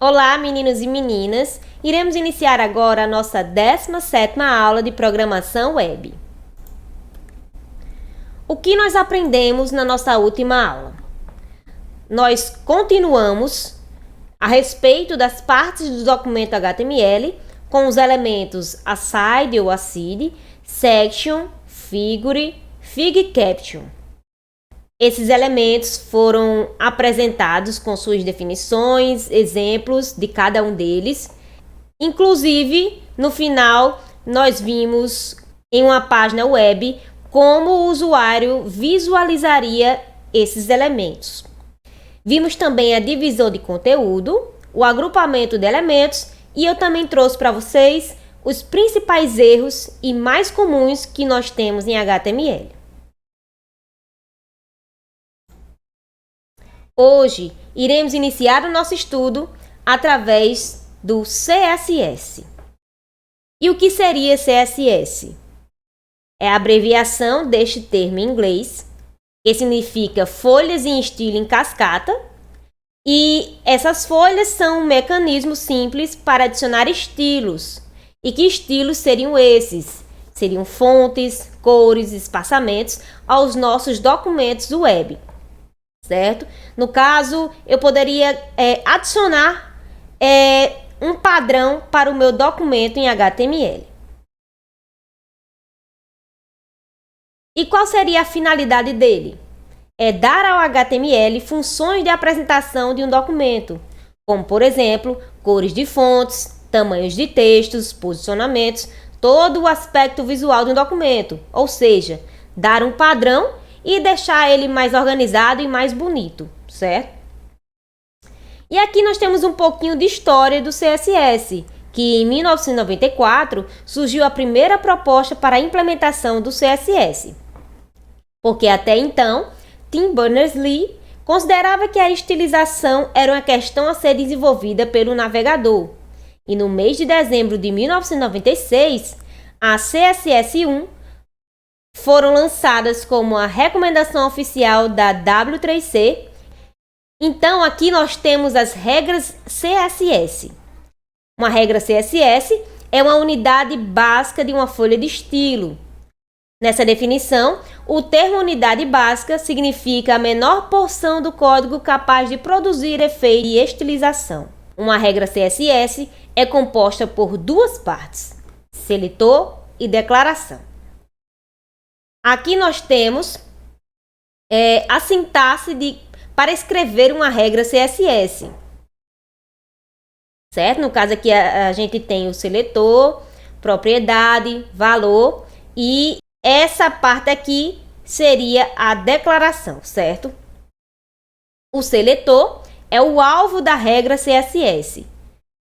Olá, meninos e meninas! Iremos iniciar agora a nossa 17ª aula de programação web. O que nós aprendemos na nossa última aula? Nós continuamos a respeito das partes do documento HTML com os elementos aside ou ascii, section, figure, fig caption. Esses elementos foram apresentados com suas definições, exemplos de cada um deles. Inclusive, no final, nós vimos em uma página web como o usuário visualizaria esses elementos. Vimos também a divisão de conteúdo, o agrupamento de elementos e eu também trouxe para vocês os principais erros e mais comuns que nós temos em HTML. Hoje, iremos iniciar o nosso estudo através do CSS. E o que seria CSS? É a abreviação deste termo em inglês, que significa folhas em estilo em cascata, e essas folhas são um mecanismo simples para adicionar estilos. E que estilos seriam esses? Seriam fontes, cores, espaçamentos aos nossos documentos web. Certo? No caso, eu poderia adicionar um padrão para o meu documento em HTML. E qual seria a finalidade dele? É dar ao HTML funções de apresentação de um documento, como, por exemplo, cores de fontes, tamanhos de textos, posicionamentos, todo o aspecto visual de um documento, ou seja, dar um padrão e deixar ele mais organizado e mais bonito, certo? E aqui nós temos um pouquinho de história do CSS, que em 1994 surgiu a primeira proposta para a implementação do CSS. Porque até então, Tim Berners-Lee considerava que a estilização era uma questão a ser desenvolvida pelo navegador. E no mês de dezembro de 1996, a CSS1 foram lançadas como a recomendação oficial da W3C. Então, aqui nós temos as regras CSS. Uma regra CSS é uma unidade básica de uma folha de estilo. Nessa definição, o termo unidade básica significa a menor porção do código capaz de produzir efeito de estilização. Uma regra CSS é composta por duas partes, seletor e declaração. Aqui nós temos a sintaxe para escrever uma regra CSS. Certo? No caso aqui a gente tem o seletor, propriedade, valor e essa parte aqui seria a declaração, certo? O seletor é o alvo da regra CSS.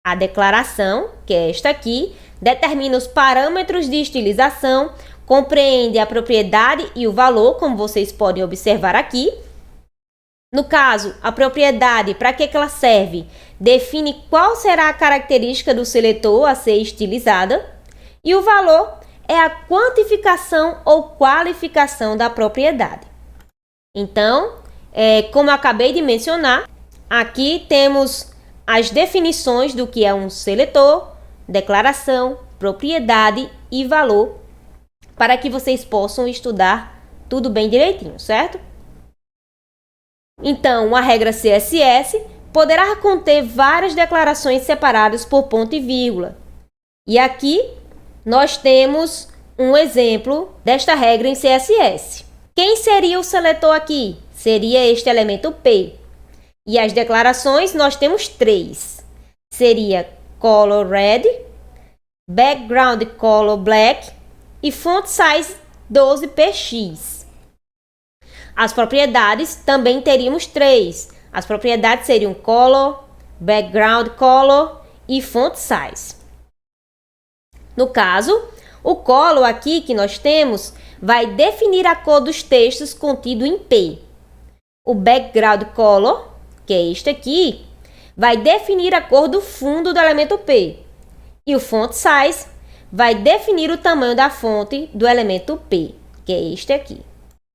A declaração, que é esta aqui, determina os parâmetros de estilização, compreende a propriedade e o valor, como vocês podem observar aqui. No caso, a propriedade, para que ela serve? Define qual será a característica do seletor a ser estilizada. E o valor é a quantificação ou qualificação da propriedade. Então, como eu acabei de mencionar, aqui temos as definições do que é um seletor, declaração, propriedade e valor, para que vocês possam estudar tudo bem direitinho, certo? Então, a regra CSS poderá conter várias declarações separadas por ponto e vírgula. E aqui nós temos um exemplo desta regra em CSS. Quem seria o seletor aqui? Seria este elemento P. E as declarações nós temos três. Seria color red, background color black e font size 12px. As propriedades também teríamos três. As propriedades seriam color, background color e font size. No caso, o color aqui que nós temos vai definir a cor dos textos contido em P. O background color, que é este aqui, vai definir a cor do fundo do elemento P. E o font size vai definir o tamanho da fonte do elemento P, que é este aqui.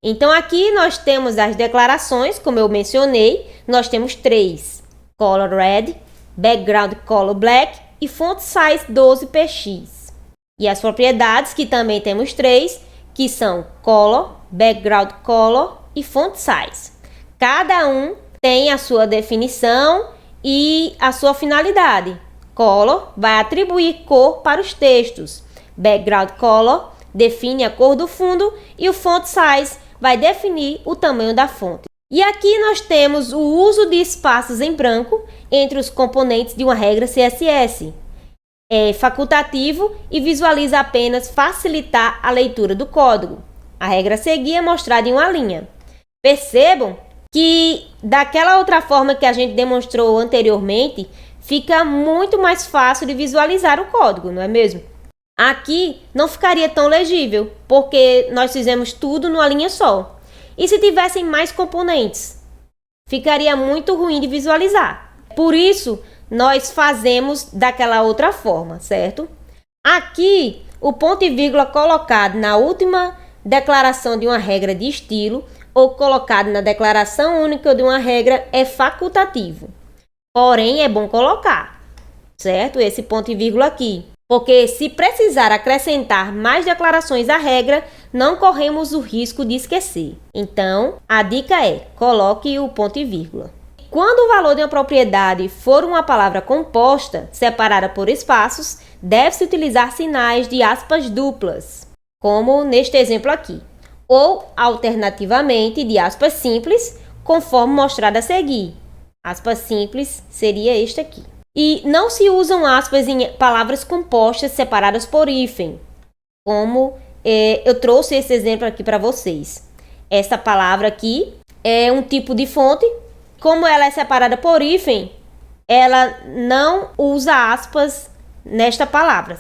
Então, aqui nós temos as declarações, como eu mencionei, nós temos três: color red, background color black e font size 12px. E as propriedades, que também temos 3, que são color, background color e font size. Cada um tem a sua definição e a sua finalidade. Color vai atribuir cor para os textos. Background color define a cor do fundo e o font size vai definir o tamanho da fonte. E aqui nós temos o uso de espaços em branco entre os componentes de uma regra CSS. É facultativo e visualiza apenas facilitar a leitura do código. A regra a seguir é mostrada em uma linha. Percebam que daquela outra forma que a gente demonstrou anteriormente, fica muito mais fácil de visualizar o código, não é mesmo? Aqui não ficaria tão legível, porque nós fizemos tudo numa linha só. E se tivessem mais componentes? Ficaria muito ruim de visualizar. Por isso, nós fazemos daquela outra forma, certo? Aqui, o ponto e vírgula colocado na última declaração de uma regra de estilo ou colocado na declaração única de uma regra é facultativo. Porém, é bom colocar, certo? Esse ponto e vírgula aqui. Porque se precisar acrescentar mais declarações à regra, não corremos o risco de esquecer. Então, a dica é, coloque o ponto e vírgula. Quando o valor de uma propriedade for uma palavra composta, separada por espaços, deve-se utilizar sinais de aspas duplas, como neste exemplo aqui. Ou, alternativamente, de aspas simples, conforme mostrado a seguir. Aspas simples seria este aqui. E não se usam aspas em palavras compostas separadas por hífen, como eu trouxe esse exemplo aqui para vocês. Essa palavra aqui é um tipo de fonte. Como ela é separada por hífen, ela não usa aspas nesta palavra.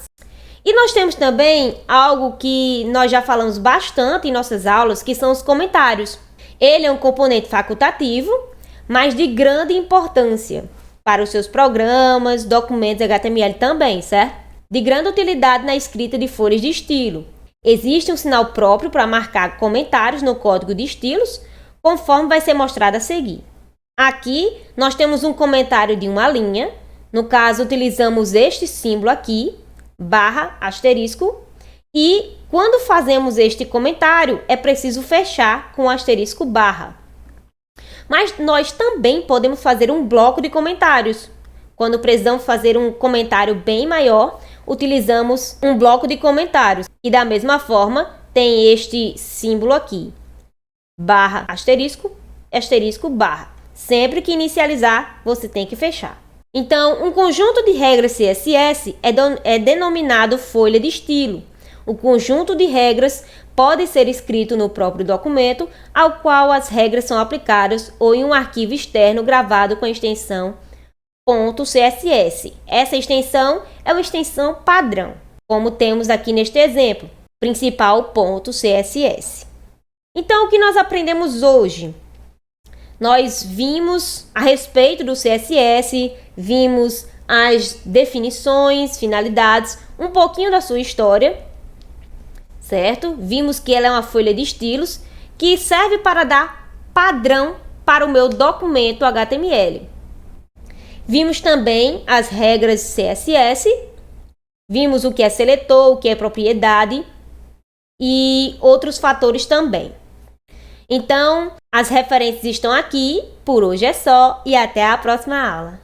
E nós temos também algo que nós já falamos bastante em nossas aulas, que são os comentários. Ele é um componente facultativo, mas de grande importância para os seus programas, documentos HTML também, certo? De grande utilidade na escrita de folhas de estilo. Existe um sinal próprio para marcar comentários no código de estilos, conforme vai ser mostrado a seguir. Aqui, nós temos um comentário de uma linha. No caso, utilizamos este símbolo aqui, barra, asterisco. E quando fazemos este comentário, é preciso fechar com o asterisco barra. Mas nós também podemos fazer um bloco de comentários. Quando precisamos fazer um comentário bem maior, utilizamos um bloco de comentários. E da mesma forma, tem este símbolo aqui, barra, asterisco, asterisco, barra. Sempre que inicializar, você tem que fechar. Então, um conjunto de regras CSS é denominado folha de estilo. O conjunto de regras pode ser escrito no próprio documento, ao qual as regras são aplicadas, ou em um arquivo externo gravado com a extensão .css. Essa extensão é uma extensão padrão, como temos aqui neste exemplo, principal .css. Então, o que nós aprendemos hoje? Nós vimos a respeito do CSS, vimos as definições, finalidades, um pouquinho da sua história, certo? Vimos que ela é uma folha de estilos que serve para dar padrão para o meu documento HTML. Vimos também as regras CSS, vimos o que é seletor, o que é propriedade e outros fatores também. Então, as referências estão aqui, por hoje é só e até a próxima aula.